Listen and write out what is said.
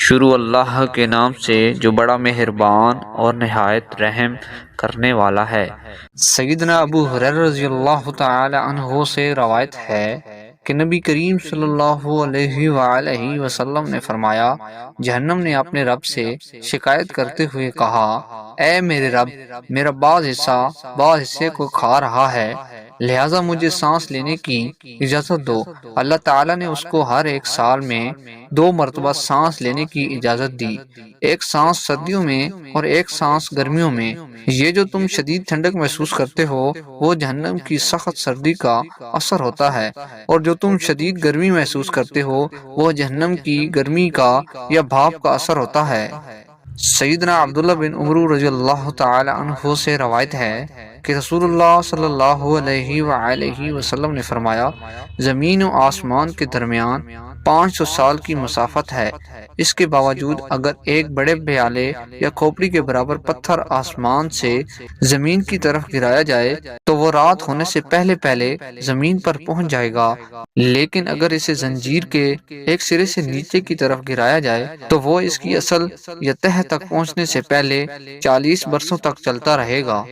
شروع اللہ کے نام سے جو بڑا مہربان اور نہایت رحم کرنے والا ہے۔ سیدنا ابو ہریرہ رضی اللہ تعالی عنہ سے روایت ہے کہ نبی کریم صلی اللہ علیہ وآلہ وسلم نے فرمایا، جہنم نے اپنے رب سے شکایت کرتے ہوئے کہا، اے میرے رب، میرا بعض حصے کو کھا رہا ہے، لہٰذا مجھے سانس لینے کی اجازت دو۔ اللہ تعالیٰ نے اس کو ہر ایک سال میں 2 مرتبہ سانس لینے کی اجازت دی، ایک سانس سردیوں میں اور ایک سانس گرمیوں میں۔ یہ جو تم شدید ٹھنڈک محسوس کرتے ہو وہ جہنم کی سخت سردی کا اثر ہوتا ہے، اور جو تم شدید گرمی محسوس کرتے ہو وہ جہنم کی گرمی کا یا بھاپ کا اثر ہوتا ہے۔ سیدنا عبداللہ بن عمر رضی اللہ تعالی عنہ سے روایت ہے کہ رسول اللہ صلی اللہ علیہ وآلہ وسلم نے فرمایا، زمین و آسمان کے درمیان 500 سال کی مسافت ہے، اس کے باوجود اگر ایک بڑے پیالے یا کھوپڑی کے برابر پتھر آسمان سے زمین کی طرف گرایا جائے تو وہ رات ہونے سے پہلے پہلے زمین پر پہنچ جائے گا، لیکن اگر اسے زنجیر کے ایک سرے سے نیچے کی طرف گرایا جائے تو وہ اس کی اصل یا تہہ تک پہنچنے سے پہلے 40 برسوں تک چلتا رہے گا۔